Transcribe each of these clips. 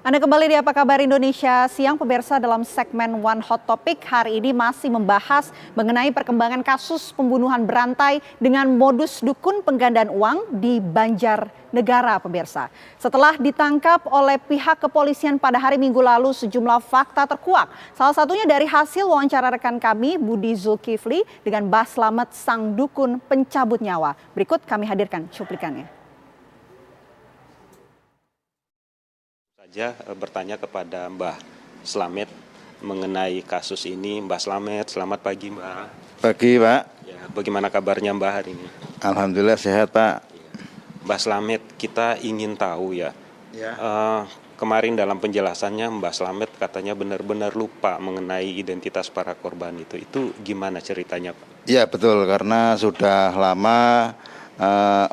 Anda kembali di Apa Kabar Indonesia Siang, pemirsa. Dalam segmen One Hot Topic hari ini masih membahas mengenai perkembangan kasus pembunuhan berantai dengan modus dukun penggandaan uang di Banjarnegara, pemirsa. Setelah ditangkap oleh pihak kepolisian pada hari Minggu lalu, sejumlah fakta terkuak. Salah satunya dari hasil wawancara rekan kami, Budi Zulkifli, dengan Mbah Slamet, sang dukun pencabut nyawa. Berikut kami hadirkan cuplikannya. Saja bertanya kepada Mbah Slamet mengenai kasus ini. Mbah Slamet, selamat pagi, Mbah. Pagi, Pak. Ya, bagaimana kabarnya Mbah hari ini? Alhamdulillah sehat, Pak. Mbah Slamet, kita ingin tahu ya. Kemarin dalam penjelasannya Mbah Slamet katanya benar-benar lupa mengenai identitas para korban itu. Itu gimana ceritanya, Pak? Ya betul, karena sudah lama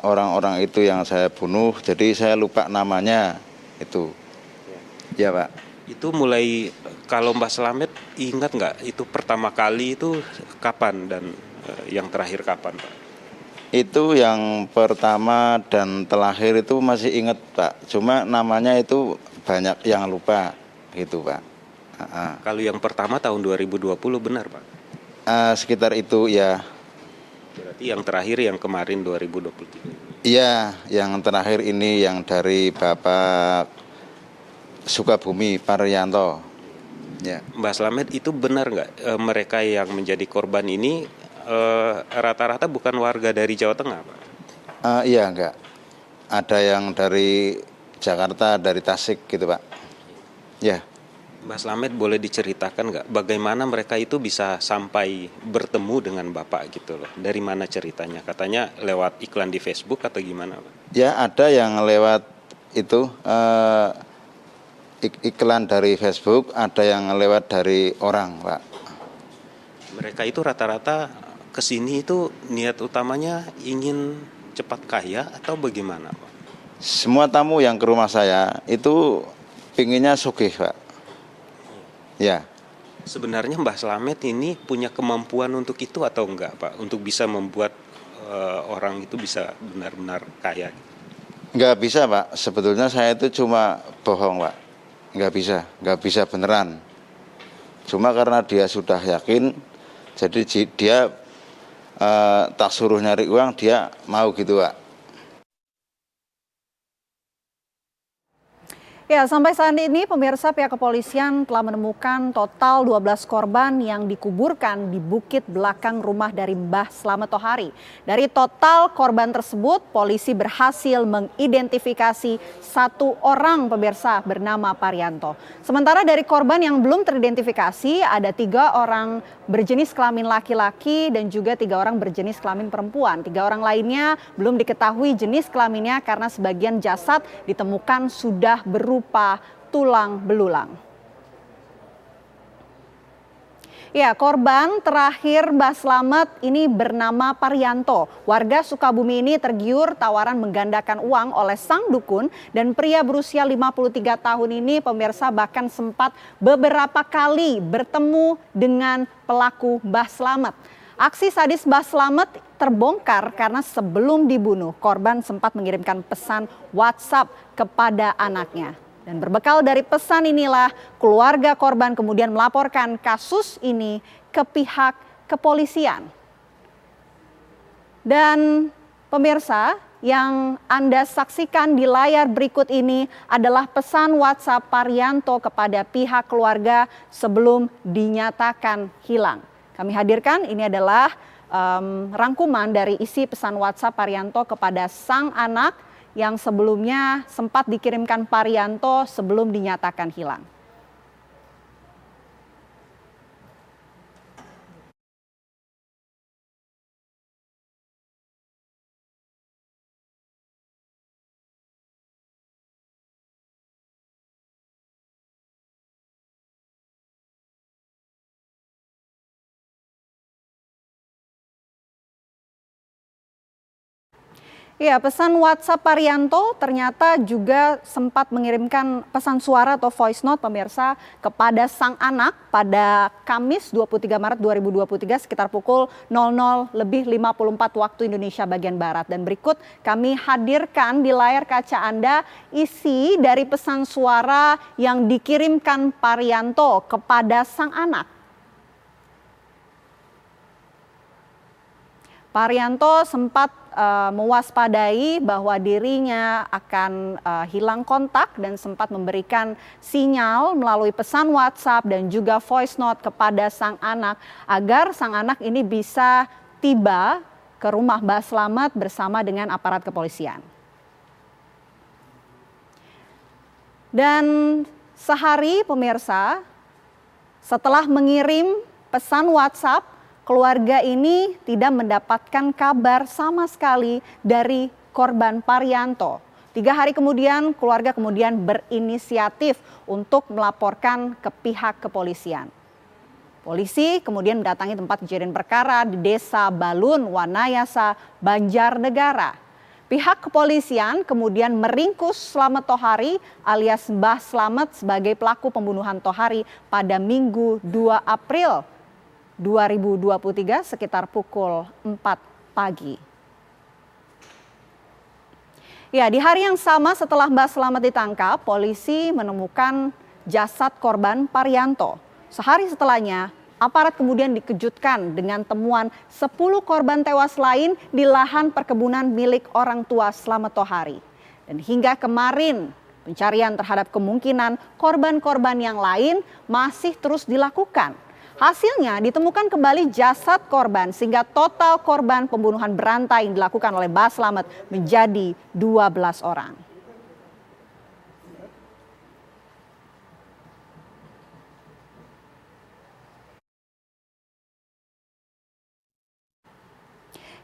orang-orang itu yang saya bunuh, jadi saya lupa namanya itu. Ya, Pak. Itu mulai, kalau Mbah Slamet ingat nggak itu pertama kali itu kapan dan yang terakhir kapan, Pak? Itu yang pertama dan terakhir itu masih ingat, Pak. Cuma namanya itu banyak yang lupa gitu, Pak. Kalau yang pertama tahun 2020 benar, Pak? Sekitar itu ya. Berarti yang terakhir yang kemarin 2023. Iya, yang terakhir ini yang dari Bapak Sukabumi Parianto. Ya. Mbak Slamet, itu benar nggak mereka yang menjadi korban ini rata-rata bukan warga dari Jawa Tengah, Pak? Iya, enggak. Ada yang dari Jakarta, dari Tasik gitu, Pak. Ya. Mbak Slamet, boleh diceritakan nggak bagaimana mereka itu bisa sampai bertemu dengan Bapak gitu loh? Dari mana ceritanya? Katanya lewat iklan di Facebook atau gimana, Pak? Ya, ada yang lewat itu iklan dari Facebook, ada yang lewat dari orang, Pak. Mereka itu rata-rata kesini itu niat utamanya ingin cepat kaya atau bagaimana, Pak? Semua tamu yang ke rumah saya itu pinginnya sugih, Pak. Ya. Sebenarnya Mbah Slamet ini punya kemampuan untuk itu atau enggak, Pak? Untuk bisa membuat orang itu bisa benar-benar kaya? Enggak bisa, Pak. Sebetulnya saya itu cuma bohong, Pak. Enggak bisa beneran. Cuma karena dia sudah yakin, jadi dia tak suruh nyari uang, dia mau gitu, Pak. Ya, sampai saat ini pemirsa, pihak kepolisian telah menemukan total 12 korban yang dikuburkan di bukit belakang rumah dari Mbah Slamet Tohari. Dari total korban tersebut, polisi berhasil mengidentifikasi satu orang, pemirsa, bernama Parianto. Sementara dari korban yang belum teridentifikasi, ada 3 orang berjenis kelamin laki-laki dan juga 3 orang berjenis kelamin perempuan. 3 orang lainnya belum diketahui jenis kelaminnya karena sebagian jasad ditemukan sudah berupa tulang belulang. Ya, korban terakhir Mbah Slamet ini bernama Parianto. Warga Sukabumi ini tergiur tawaran menggandakan uang oleh sang dukun, dan pria berusia 53 tahun ini, pemirsa, bahkan sempat beberapa kali bertemu dengan pelaku Mbah Slamet. Aksi sadis Mbah Slamet terbongkar karena sebelum dibunuh, korban sempat mengirimkan pesan WhatsApp kepada anaknya. Dan berbekal dari pesan inilah keluarga korban kemudian melaporkan kasus ini ke pihak kepolisian. Dan pemirsa, yang Anda saksikan di layar berikut ini adalah pesan WhatsApp Parianto kepada pihak keluarga sebelum dinyatakan hilang. Kami hadirkan, ini adalah rangkuman dari isi pesan WhatsApp Parianto kepada sang anak yang sebelumnya sempat dikirimkan Parianto sebelum dinyatakan hilang. Ya, pesan WhatsApp Parianto ternyata juga sempat mengirimkan pesan suara atau voice note pemirsa kepada sang anak pada Kamis 23 Maret 2023 sekitar pukul 00:54 waktu Indonesia bagian Barat. Dan berikut kami hadirkan di layar kaca Anda isi dari pesan suara yang dikirimkan Parianto kepada sang anak. Parianto sempat mewaspadai bahwa dirinya akan hilang kontak dan sempat memberikan sinyal melalui pesan WhatsApp dan juga voice note kepada sang anak agar sang anak ini bisa tiba ke rumah Mbah Slamet bersama dengan aparat kepolisian. Dan sehari pemirsa setelah mengirim pesan WhatsApp, keluarga ini tidak mendapatkan kabar sama sekali dari korban Parianto. 3 hari kemudian, keluarga kemudian berinisiatif untuk melaporkan ke pihak kepolisian. Polisi kemudian mendatangi tempat kejadian perkara di Desa Balun, Wanayasa, Banjarnegara. Pihak kepolisian kemudian meringkus Slamet Tohari alias Mbah Slamet sebagai pelaku pembunuhan Tohari pada Minggu 2 April 2023 sekitar pukul 4 pagi. Ya, di hari yang sama setelah Mbah Slamet ditangkap, polisi menemukan jasad korban Parianto. Sehari setelahnya, aparat kemudian dikejutkan dengan temuan 10 korban tewas lain di lahan perkebunan milik orang tua Slamet Tohari. Dan hingga kemarin, pencarian terhadap kemungkinan korban-korban yang lain masih terus dilakukan. Hasilnya ditemukan kembali jasad korban sehingga total korban pembunuhan berantai yang dilakukan oleh Mbah Slamet menjadi 12 orang.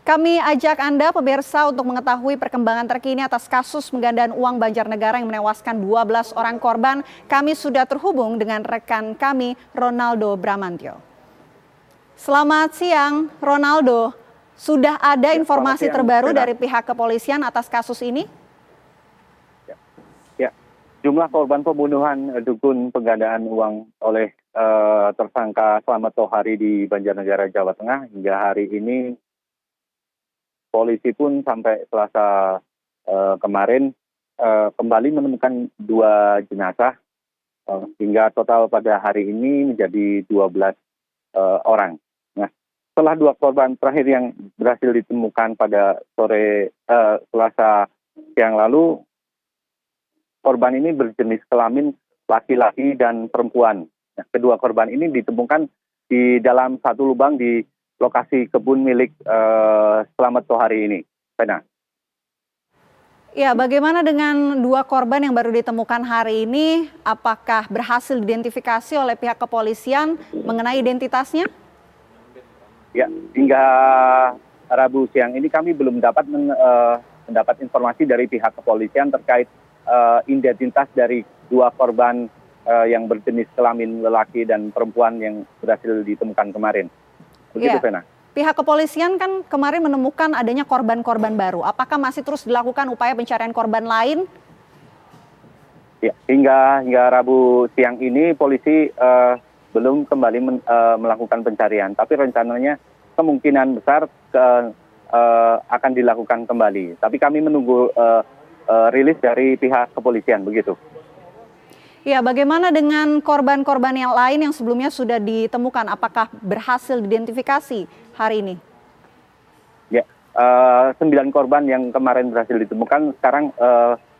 Kami ajak Anda pemirsa untuk mengetahui perkembangan terkini atas kasus penggandaan uang Banjarnegara yang menewaskan 12 orang korban. Kami sudah terhubung dengan rekan kami Ronaldo Bramantyo. Selamat siang Ronaldo, sudah ada informasi terbaru dari pihak kepolisian atas kasus ini? Ya, jumlah korban pembunuhan dukun penggandaan uang oleh tersangka Slamet Tohari di Banjarnegara, Jawa Tengah hingga hari ini polisi pun sampai Selasa kemarin kembali menemukan 2 jenazah hingga total pada hari ini menjadi 12 orang. Nah, setelah 2 korban terakhir yang berhasil ditemukan pada sore Selasa siang lalu, korban ini berjenis kelamin laki-laki dan perempuan. Nah, kedua korban ini ditemukan di dalam satu lubang di lokasi kebun milik Slamet Tohari ini. Pena. Ya, bagaimana dengan 2 korban yang baru ditemukan hari ini? Apakah berhasil diidentifikasi oleh pihak kepolisian mengenai identitasnya? Ya, hingga Rabu siang ini kami belum dapat mendapat informasi dari pihak kepolisian terkait identitas dari 2 korban yang berjenis kelamin lelaki dan perempuan yang berhasil ditemukan kemarin. Begitu, Vena. Pihak kepolisian kan kemarin menemukan adanya korban-korban baru. Apakah masih terus dilakukan upaya pencarian korban lain? Ya, hingga Rabu siang ini polisi belum kembali melakukan pencarian, tapi rencananya kemungkinan besar akan dilakukan kembali. Tapi kami menunggu rilis dari pihak kepolisian, begitu. Ya, bagaimana dengan korban-korban yang lain yang sebelumnya sudah ditemukan? Apakah berhasil diidentifikasi hari ini? Ya, 9 korban yang kemarin berhasil ditemukan, sekarang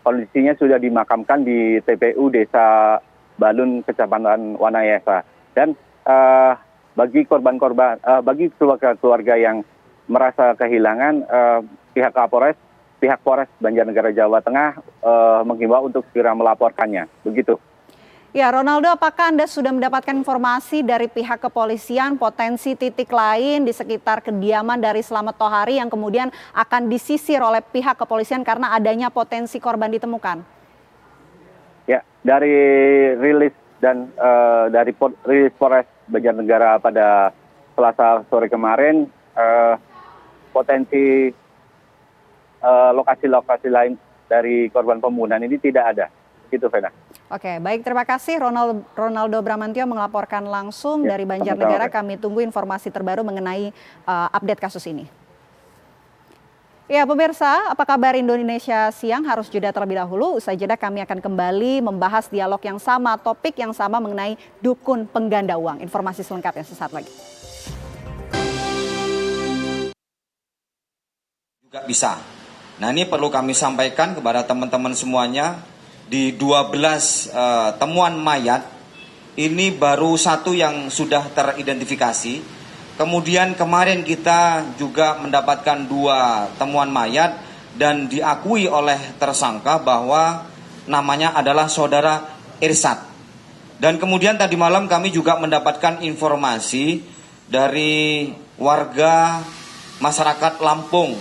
kondisinya sudah dimakamkan di TPU Desa Balun, Kecamatan Wanayasa. Dan bagi bagi keluarga yang merasa kehilangan, pihak Polres Banjarnegara, Jawa Tengah menghimbau untuk segera melaporkannya. Begitu. Ya, Ronaldo, apakah Anda sudah mendapatkan informasi dari pihak kepolisian potensi titik lain di sekitar kediaman dari Slamet Tohari yang kemudian akan disisir oleh pihak kepolisian karena adanya potensi korban ditemukan? Ya, dari rilis dan dari rilis Polres Banjarnegara pada Selasa sore kemarin, potensi lokasi-lokasi lain dari korban pembunuhan ini tidak ada. Gitu, Vena. Oke, baik, terima kasih Ronaldo Bramantyo melaporkan langsung dari Banjarnegara. Kami tunggu informasi terbaru mengenai update kasus ini. Ya pemirsa, apa kabar Indonesia Siang? Harus jeda terlebih dahulu. Usai jeda kami akan kembali membahas dialog yang sama, topik yang sama mengenai dukun pengganda uang. Informasi selengkapnya sesaat lagi. Juga bisa. Nah ini perlu kami sampaikan kepada teman-teman semuanya. Di 12 temuan mayat, ini baru 1 yang sudah teridentifikasi. Kemudian kemarin kita juga mendapatkan 2 temuan mayat dan diakui oleh tersangka bahwa namanya adalah saudara Irsad. Dan kemudian tadi malam kami juga mendapatkan informasi dari warga masyarakat Lampung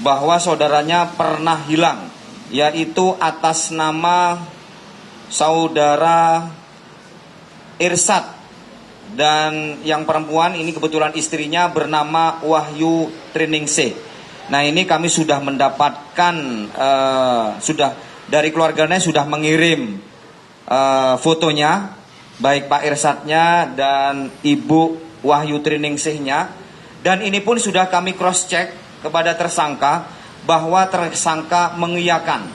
bahwa saudaranya pernah hilang, yaitu atas nama saudara Irsad, dan yang perempuan ini kebetulan istrinya bernama Wahyu Triningsih. Nah ini kami sudah mendapatkan sudah dari keluarganya sudah mengirim fotonya, baik Pak Irsadnya dan Ibu Wahyu Triningsihnya, dan ini pun sudah kami cross check kepada tersangka bahwa tersangka mengiyakan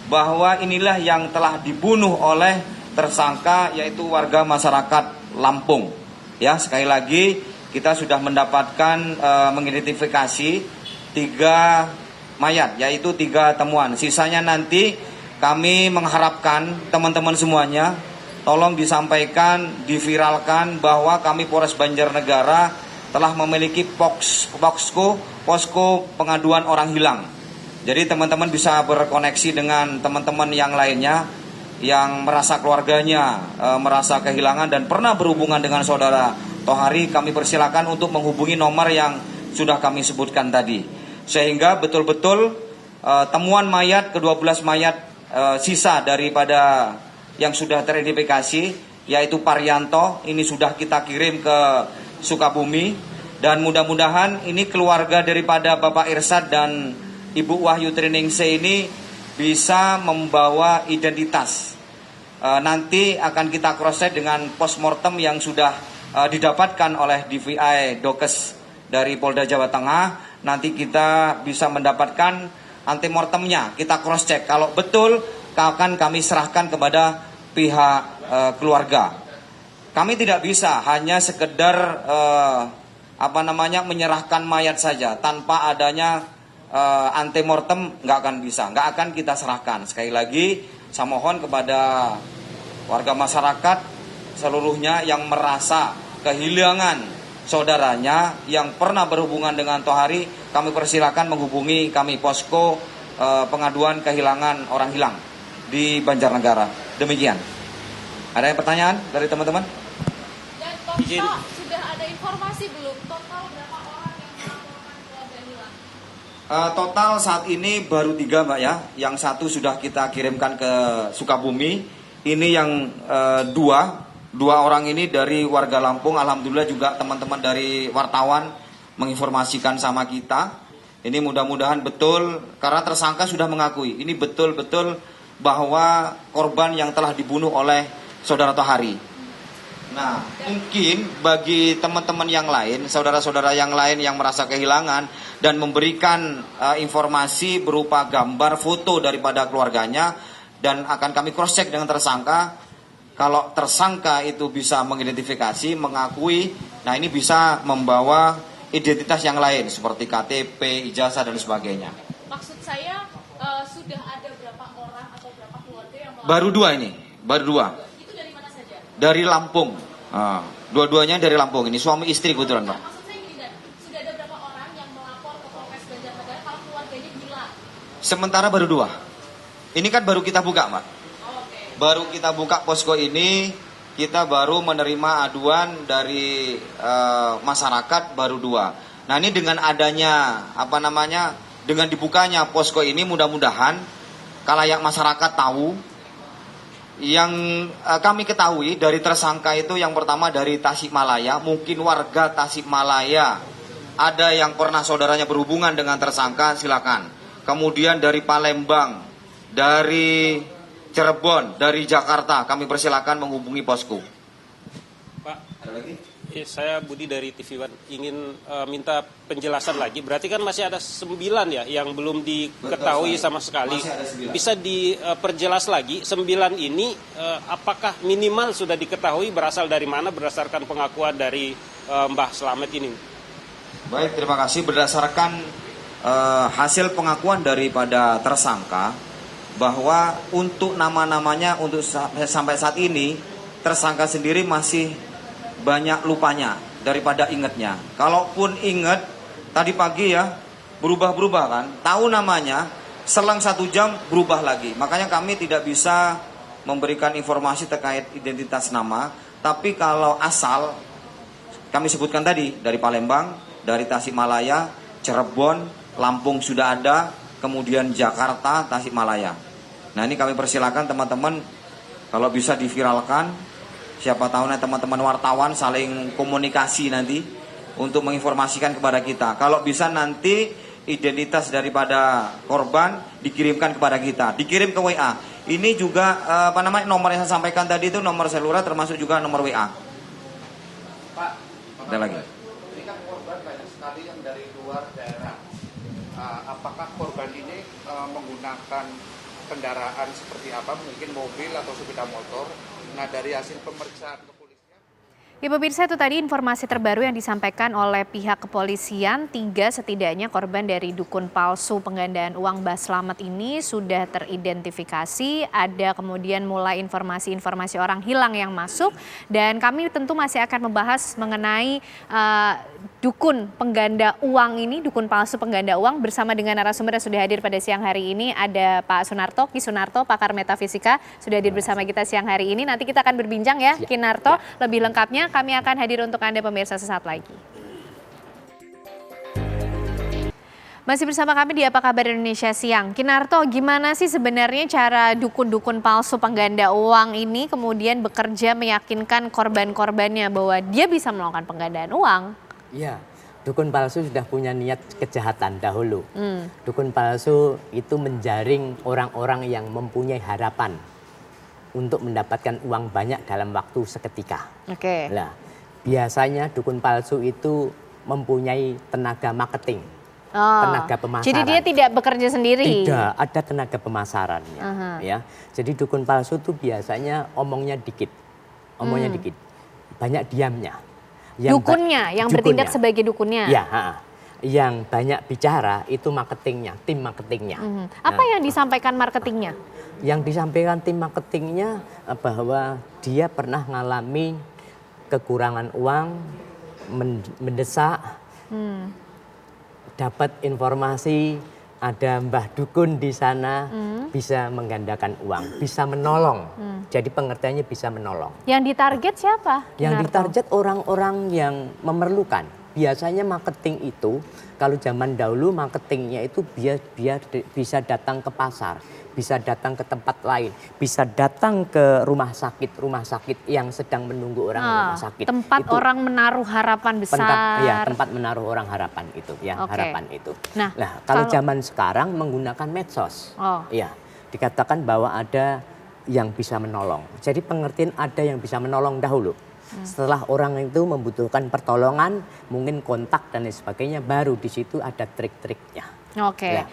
bahwa inilah yang telah dibunuh oleh tersangka, yaitu warga masyarakat Lampung. Ya, sekali lagi kita sudah mendapatkan mengidentifikasi 3 mayat, yaitu 3 temuan. Sisanya nanti kami mengharapkan teman-teman semuanya tolong disampaikan, diviralkan bahwa kami Polres Banjarnegara telah memiliki posko pengaduan orang hilang. Jadi teman-teman bisa berkoneksi dengan teman-teman yang lainnya yang merasa keluarganya merasa kehilangan dan pernah berhubungan dengan saudara Tohari. Kami persilakan untuk menghubungi nomor yang sudah kami sebutkan tadi, sehingga betul-betul temuan mayat, ke-12 mayat sisa daripada yang sudah teridentifikasi, yaitu Paryanto, ini sudah kita kirim ke Sukabumi, dan mudah-mudahan ini keluarga daripada Bapak Irsad dan Ibu Wahyu Triningsih ini bisa membawa identitas. Nanti akan kita cross-check dengan postmortem yang sudah didapatkan oleh DVI Dokes dari Polda Jawa Tengah. Nanti kita bisa mendapatkan antemortemnya, kita cross-check. Kalau betul akan kami serahkan kepada pihak keluarga. Kami tidak bisa hanya sekedar menyerahkan mayat saja tanpa adanya antemortem, nggak akan bisa, nggak akan kita serahkan. Sekali lagi saya mohon kepada warga masyarakat seluruhnya yang merasa kehilangan saudaranya yang pernah berhubungan dengan Tohari, kami persilakan menghubungi kami posko pengaduan kehilangan orang hilang di Banjarnegara. Demikian. Ada yang pertanyaan dari teman-teman? Dan Pak, sudah ada informasi belum total berapa orang yang melaporkan keluarga hilang? Total saat ini baru 3 Mbak ya. Yang 1 sudah kita kirimkan ke Sukabumi. Ini yang 2 orang ini dari warga Lampung. Alhamdulillah juga teman-teman dari wartawan menginformasikan sama kita. Ini mudah-mudahan betul, karena tersangka sudah mengakui ini betul-betul bahwa korban yang telah dibunuh oleh saudara Tohari. Nah, mungkin bagi teman-teman yang lain, saudara-saudara yang lain yang merasa kehilangan dan memberikan informasi berupa gambar, foto daripada keluarganya, dan akan kami cross-check dengan tersangka. Kalau tersangka itu bisa mengidentifikasi, mengakui, nah ini bisa membawa identitas yang lain seperti KTP, ijazah dan sebagainya. Maksud saya sudah ada berapa orang atau berapa keluarga yang melaporkan? Baru 2 ini, baru 2. Itu dari mana saja? Dari Lampung. Dua-duanya dari Lampung. Ini suami istri kebetulan, Pak. Maksud saya gini, Dan, sudah ada berapa orang yang melapor ke Polres Banjarnegara kalau keluarganya hilang? Sementara baru 2. Ini kan baru kita buka, Pak. Okay. Baru kita buka posko ini, kita baru menerima aduan dari masyarakat baru 2. Nah ini dengan adanya dengan dibukanya posko ini, mudah-mudahan khalayak masyarakat tahu. Yang kami ketahui dari tersangka itu yang pertama dari Tasikmalaya, mungkin warga Tasikmalaya ada yang pernah saudaranya berhubungan dengan tersangka, silakan. kemudian dari Palembang, dari Cirebon, dari Jakarta, kami persilakan menghubungi posko. Pak, Ada lagi? saya Budi dari TV One ingin minta penjelasan lagi. Berarti kan masih ada 9 ya yang belum diketahui sama sekali. Masih ada 9. Bisa diperjelas lagi 9 ini apakah minimal sudah diketahui berasal dari mana berdasarkan pengakuan dari Mbah Slamet ini? Baik, terima kasih. Berdasarkan hasil pengakuan daripada tersangka bahwa untuk nama-namanya untuk sampai saat ini tersangka sendiri masih banyak lupanya daripada ingatnya. Kalaupun ingat tadi pagi ya berubah-berubah kan, tahu namanya selang 1 jam berubah lagi. Makanya kami tidak bisa memberikan informasi terkait identitas nama. Tapi kalau asal kami sebutkan tadi dari Palembang, dari Tasikmalaya, Cirebon, Lampung sudah ada, kemudian Jakarta, Tasikmalaya. Nah ini kami persilakan teman-teman kalau bisa diviralkan. Siapa tahu nanti teman-teman wartawan saling komunikasi nanti untuk menginformasikan kepada kita. Kalau bisa nanti identitas daripada korban dikirimkan kepada kita, dikirim ke WA. Ini juga nomor yang saya sampaikan tadi itu nomor seluler termasuk juga nomor WA. Pak, ada lagi. Ini kan korban banyak sekali yang dari luar daerah. Apakah korban ini menggunakan kendaraan seperti apa? Mungkin mobil atau sepeda motor. Nah, dari hasil pemeriksaan kepolisian. Ya pemirsa, itu tadi informasi terbaru yang disampaikan oleh pihak kepolisian. 3 setidaknya korban dari dukun palsu penggandaan uang Mbah Slamet ini sudah teridentifikasi. Ada kemudian mulai informasi-informasi orang hilang yang masuk. Dan kami tentu masih akan membahas mengenai dukun pengganda uang ini, dukun palsu pengganda uang bersama dengan narasumber yang sudah hadir pada siang hari ini. Ada Pak Sunarto, Ki Sunarto, pakar metafisika sudah hadir bersama kita siang hari ini. Nanti kita akan berbincang ya, Ki Narto, lebih lengkapnya kami akan hadir untuk Anda pemirsa sesaat lagi. Masih bersama kami di Apa Kabar Indonesia Siang. Ki Narto, gimana sih sebenarnya cara dukun-dukun palsu pengganda uang ini kemudian bekerja meyakinkan korban-korbannya bahwa dia bisa melakukan penggandaan uang? Ya, dukun palsu sudah punya niat kejahatan dahulu. Dukun palsu itu menjaring orang-orang yang mempunyai harapan untuk mendapatkan uang banyak dalam waktu seketika. Oke. Nah, biasanya dukun palsu itu mempunyai tenaga marketing, tenaga pemasaran. Jadi dia tidak bekerja sendiri? Tidak, ada tenaga pemasarannya. Ya, jadi dukun palsu itu biasanya omongnya dikit, banyak diamnya. Dukunnya, yang bertindak sebagai dukunnya? Ya, yang banyak bicara itu marketingnya, tim marketingnya. Apa yang disampaikan marketingnya? Yang disampaikan tim marketingnya bahwa dia pernah mengalami kekurangan uang, mendesak, dapat informasi ada Mbah Dukun di sana, bisa menggandakan uang, bisa menolong. Jadi pengertiannya bisa menolong. Yang ditarget siapa? Yang ditarget orang-orang yang memerlukan. Biasanya marketing itu, kalau zaman dahulu marketingnya itu biar bisa datang ke pasar, bisa datang ke tempat lain, bisa datang ke rumah sakit yang sedang menunggu orang rumah sakit. Tempat itu, orang menaruh harapan besar. Tempat menaruh orang harapan itu, harapan itu. Nah, kalau zaman sekarang menggunakan medsos, ya dikatakan bahwa ada yang bisa menolong. Jadi pengertian ada yang bisa menolong dahulu. Setelah orang itu membutuhkan pertolongan, mungkin kontak dan lain sebagainya, baru di situ ada trik-triknya. Oke.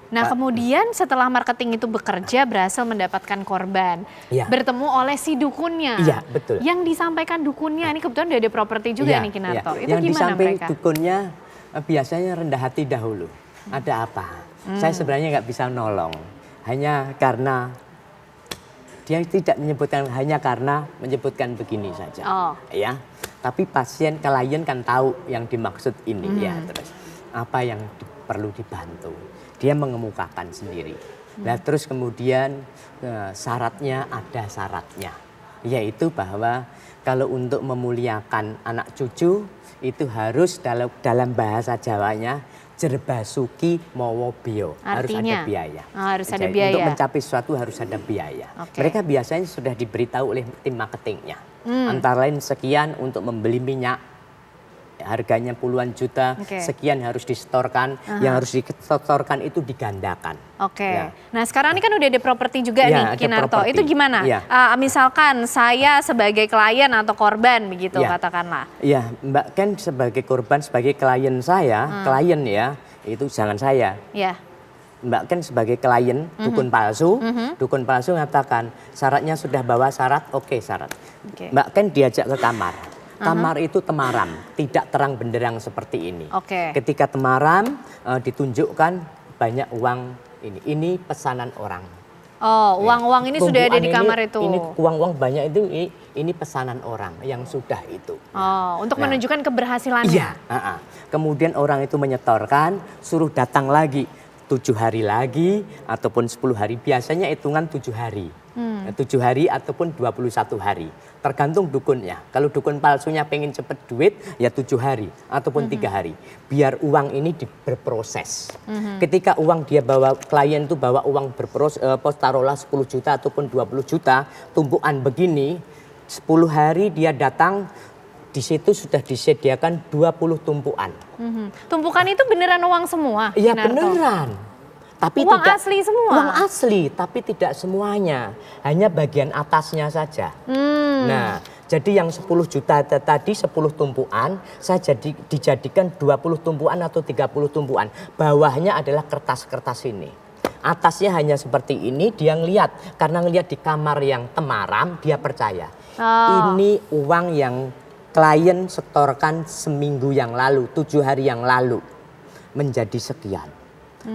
Nah kemudian setelah marketing itu bekerja berhasil mendapatkan korban, bertemu oleh si dukunnya. Iya betul. Yang disampaikan dukunnya ini kebetulan udah ada properti juga nih Ki Narto. Itu yang gimana disampaikan mereka? dukunnya biasanya rendah hati dahulu. Ada apa? Saya sebenarnya nggak bisa nolong, hanya karena dia tidak menyebutkan, hanya karena menyebutkan begini saja. Ya, tapi klien kan tahu yang dimaksud ini ya. Terus apa yang perlu dibantu? Dia mengemukakan sendiri. Nah terus kemudian syaratnya ada syaratnya, yaitu bahwa kalau untuk memuliakan anak cucu itu harus dalam bahasa Jawanya jerbasuki mawa biaya. Harus ada biaya. Harus ada biaya. Untuk mencapai sesuatu harus ada biaya. Mereka biasanya sudah diberitahu oleh tim marketingnya. Antara lain sekian untuk membeli minyak, harganya puluhan juta, sekian harus disetorkan, yang harus disetorkan itu digandakan. Ya. Nah sekarang ini kan udah ada properti juga nih Kinarto, itu gimana? Misalkan saya sebagai klien atau korban begitu katakanlah. Iya Mbak Ken sebagai korban, sebagai klien saya, klien ya, itu jangan saya. Mbak Ken sebagai klien dukun palsu, dukun palsu mengatakan syaratnya sudah bawa syarat, syarat. Mbak Ken diajak ke kamar. Kamar itu temaram, tidak terang benderang seperti ini. Ketika temaram ditunjukkan banyak uang ini. Ini pesanan orang. Uang-uang ini sudah ada di kamar itu. Ini uang-uang banyak itu, ini pesanan orang yang sudah itu. Untuk menunjukkan keberhasilannya. Iya. Kemudian orang itu menyetorkan, suruh datang lagi. 7 hari lagi ataupun 10 hari, biasanya hitungan 7 hari. 7 hari ataupun 21 hari. Tergantung dukunnya. Kalau dukun palsunya pengen cepet duit ya 7 hari ataupun 3 hari. Biar uang ini berproses. Ketika uang dia bawa, klien itu bawa uang berproses, taruhlah 10 juta ataupun 20 juta, tumpukan begini, 10 hari dia datang, di situ sudah disediakan 20 tumpukan. Tumpukan itu beneran uang semua? Iya beneran. Tapi uang tidak, asli semua? Uang asli, tapi tidak semuanya. Hanya bagian atasnya saja. Nah, jadi yang 10 juta tadi 10 tumpukan, saya dijadikan 20 tumpukan atau 30 tumpukan. Bawahnya adalah kertas-kertas ini. Atasnya hanya seperti ini, dia ngelihat. Karena ngelihat di kamar yang temaram, dia percaya. Ini uang yang klien setorkan seminggu yang lalu, 7 hari yang lalu, menjadi sekian.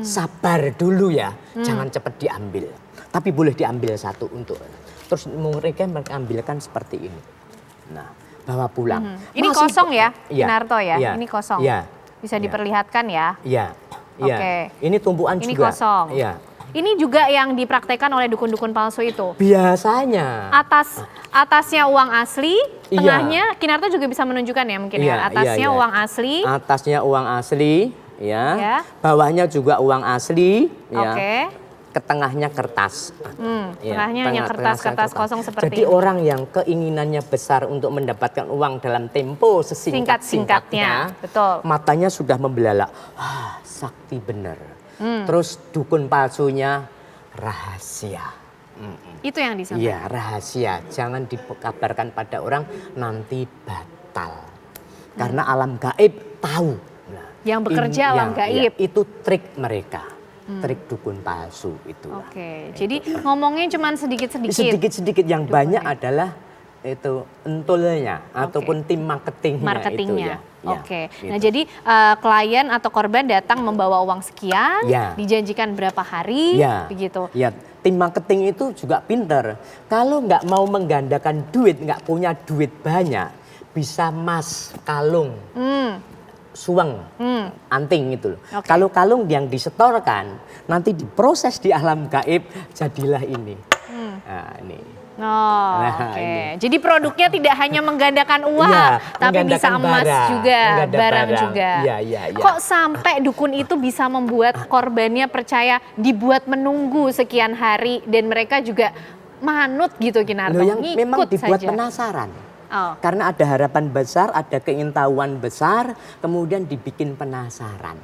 Sabar dulu ya, jangan cepat diambil. Tapi boleh diambil satu untuk. Terus mereka mengambilkan seperti ini. Nah, bawa pulang. Ini kosong ya, Kinarto ya? Ini kosong. Bisa diperlihatkan ya? Iya. Ini tumpukan juga. Ini kosong. Ini juga yang dipraktekkan oleh dukun-dukun palsu itu? Biasanya. Atasnya uang asli, tengahnya Kinarto juga bisa menunjukkan ya mungkin ya? Atasnya uang asli. Atasnya uang asli, ya. Bawahnya juga uang asli, ya. Ke tengahnya kertas. Tengahnya hanya kertas-kertas kosong seperti Jadi orang yang keinginannya besar untuk mendapatkan uang dalam tempo sesingkat-singkatnya, matanya sudah membelalak. Sakti benar. Terus dukun palsunya rahasia. Itu yang disampaikan? Iya, rahasia. Jangan dikabarkan pada orang, nanti batal. Karena alam gaib tahu. Nah, yang bekerja alam gaib? Itu trik mereka. Trik dukun palsu itu. Jadi ngomongnya cuma sedikit-sedikit? Sedikit-sedikit. Yang banyak adalah itu entulnya ataupun tim marketingnya. Nah jadi klien atau korban datang membawa uang sekian, dijanjikan berapa hari, begitu. Tim marketing itu juga pinter. Kalau nggak mau menggandakan duit, nggak punya duit banyak, bisa emas, kalung, suweng, anting itu loh. Kalau kalung yang disetorkan, nanti diproses di alam gaib, jadilah ini. Nah, ini. Jadi produknya tidak hanya menggandakan uang, tapi bisa emas juga, barang juga. Kok sampai dukun itu bisa membuat korbannya percaya, dibuat menunggu sekian hari dan mereka juga manut gitu Kinarto? Yang memang dibuat penasaran. Karena ada harapan besar, ada keingintahuan besar, kemudian dibikin penasaran.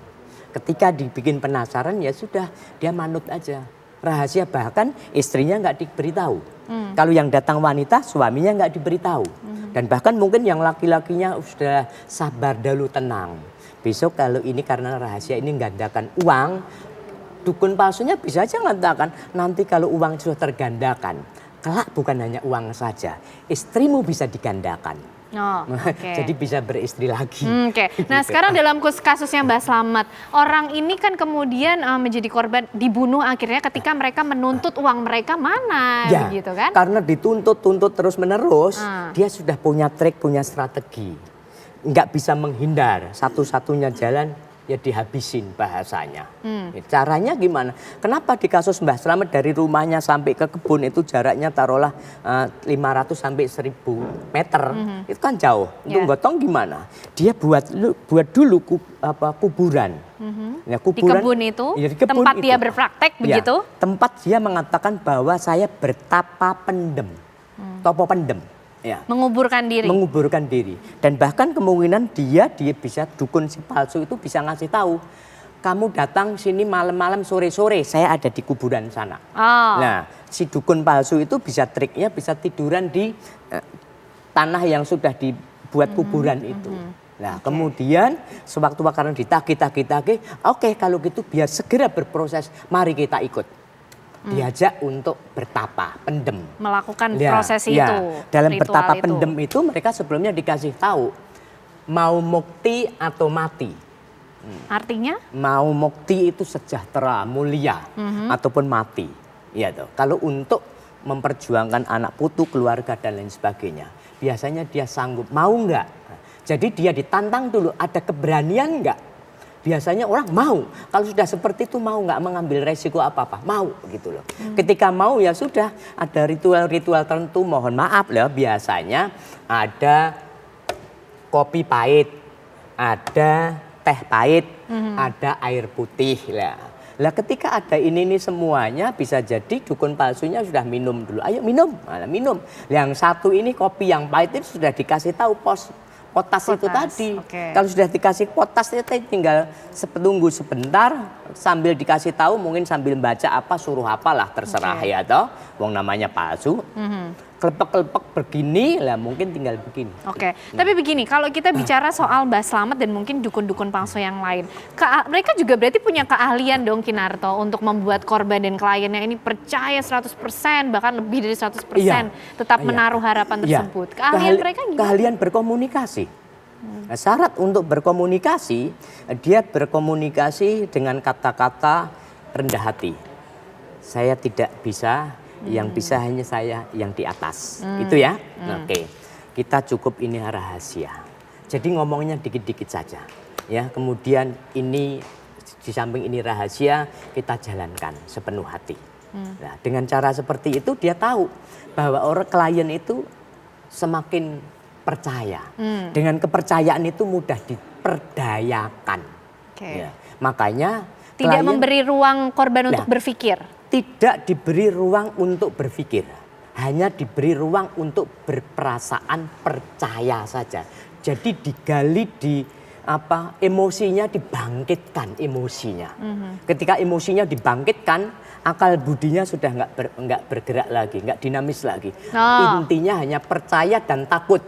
Ketika dibikin penasaran ya sudah, dia manut aja. Rahasia, bahkan istrinya nggak diberitahu. Kalau yang datang wanita, suaminya nggak diberitahu. Dan bahkan mungkin yang laki-lakinya sudah sabar dulu, tenang. Besok kalau ini karena rahasia ini gandakan uang, dukun palsunya bisa aja mengatakan nanti kalau uang sudah tergandakan, kelak bukan hanya uang saja, istrimu bisa digandakan. Jadi bisa beristri lagi. Nah sekarang dalam kasusnya Mbak Slamet, orang ini kan kemudian menjadi korban, dibunuh akhirnya ketika mereka menuntut uang mereka mana, gitu kan? Karena dituntut terus menerus, dia sudah punya trik, punya strategi, nggak bisa menghindar. Satu-satunya jalan ya dihabisin bahasanya. Caranya gimana? Kenapa di kasus Mbah Slamet dari rumahnya sampai ke kebun itu jaraknya taruhlah 500 sampai 1000 meter. Itu kan jauh. Untuk gotong gimana? Dia buat dulu kuburan. Di kebun itu, tempat dia berpraktek begitu? Tempat dia mengatakan bahwa saya bertapa pendem. Topo pendem. Ya. Menguburkan diri. Menguburkan diri. Dan bahkan kemungkinan dia bisa dukun si palsu itu bisa ngasih tahu, kamu datang sini malam-malam sore-sore, saya ada di kuburan sana. Oh. Nah, si dukun palsu itu bisa triknya bisa tiduran di tanah yang sudah dibuat kuburan itu. Nah, kemudian sewaktu-waktu karena ditagih, oke kalau gitu biar segera berproses, mari kita ikut. Diajak untuk bertapa, pendem. Melakukan Ya, prosesi ya. itu. Dalam ritual bertapa itu. pendem itu mereka sebelumnya dikasih tahu mau mukti atau mati. Artinya? Mau mukti itu sejahtera, mulia, ataupun mati. Ya toh. Kalau untuk memperjuangkan anak putu, keluarga dan lain sebagainya, biasanya dia sanggup. Mau nggak? Jadi dia ditantang dulu, ada keberanian nggak? Biasanya orang mau. Kalau sudah seperti itu mau nggak mengambil resiko apa-apa, mau gitu loh. Ketika mau ya sudah, ada ritual-ritual tertentu. Mohon maaf loh, biasanya ada kopi pahit, ada teh pahit, ada air putih lah. Lah ketika ada ini semuanya bisa jadi dukun palsunya sudah minum dulu. Ayo minum, malah minum. Yang satu ini kopi yang pahit itu sudah dikasih tahu potas itu tadi. Okay. Kalau sudah dikasih potas itu tinggal tunggu sebentar sambil dikasih tahu, mungkin sambil baca apa suruh apalah terserah ya toh. Wong namanya palsu. Kelepek-kelepek begini lah mungkin tinggal begini. Oke. Tapi begini, kalau kita bicara soal Mbah Slamet dan mungkin dukun-dukun palsu yang lain, mereka juga berarti punya keahlian dong Kinarto untuk membuat korban dan kliennya ini percaya 100%, bahkan lebih dari 100%, tetap menaruh harapan tersebut. Keahlian mereka gimana? Keahlian berkomunikasi. Nah, syarat untuk berkomunikasi, dia berkomunikasi dengan kata-kata rendah hati. Saya tidak bisa, yang bisa hanya saya yang di atas. Itu ya. Oke. Kita cukup ini rahasia. Jadi ngomongnya dikit-dikit saja. Ya, kemudian ini di samping ini rahasia, kita jalankan sepenuh hati. Nah, dengan cara seperti itu dia tahu bahwa orang klien itu semakin percaya. Dengan kepercayaan itu mudah diperdayakan. Ya. Makanya tidak memberi ruang korban untuk berpikir. Tidak diberi ruang untuk berpikir. Hanya diberi ruang untuk berperasaan percaya saja. Jadi digali emosinya dibangkitkan emosinya. Ketika emosinya dibangkitkan, akal budinya sudah nggak bergerak lagi, nggak dinamis lagi. Intinya hanya percaya dan takut.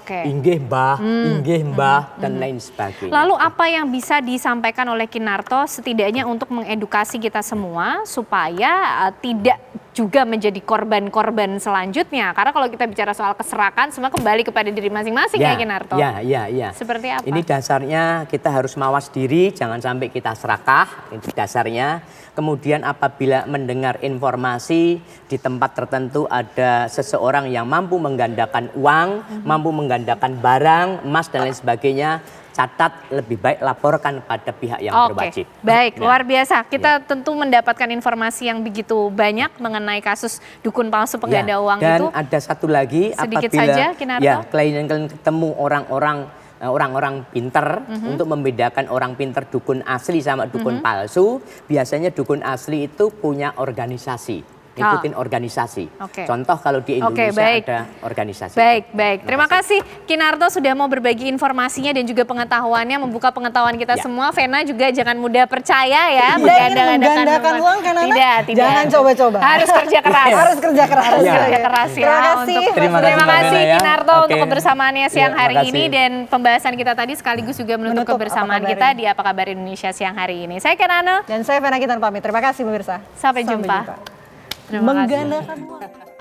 Inggih mbah, dan lain sebagainya. Lalu apa yang bisa disampaikan oleh Kinarto setidaknya untuk mengedukasi kita semua supaya tidak juga menjadi korban-korban selanjutnya? Karena kalau kita bicara soal keserakan, semua kembali kepada diri masing-masing ya Kinarto. Ya. Seperti apa? Ini dasarnya kita harus mawas diri, jangan sampai kita serakah. Itu dasarnya. Kemudian apabila mendengar informasi di tempat tertentu ada seseorang yang mampu menggandakan uang, mampu menggandakan barang, emas dan lain sebagainya, catat lebih baik laporkan pada pihak yang berwajib. Baik, luar biasa. Kita tentu mendapatkan informasi yang begitu banyak mengenai kasus dukun palsu pengganda uang dan itu. Dan ada satu lagi, sedikit apabila saja, Kinarto. klien ketemu orang-orang pinter untuk membedakan orang pinter dukun asli sama dukun palsu, biasanya dukun asli itu punya organisasi. Ikutin organisasi. Contoh kalau di Indonesia ada organisasi. Baik. Terima kasih Kinarto sudah mau berbagi informasinya dan juga pengetahuannya, membuka pengetahuan kita semua. Vena juga jangan mudah percaya ya. Menggandakan uang kan tidak. Jangan coba-coba. Harus kerja keras. Harus kerja keras ya. Terima kasih Kinarto untuk kebersamaannya siang hari ini dan pembahasan kita tadi sekaligus juga menutup kebersamaan kita di Apa Kabar Indonesia siang hari ini. Saya Kenana dan saya Vena Kitan pamit. Terima kasih pemirsa. Sampai jumpa. Menggandakan uang.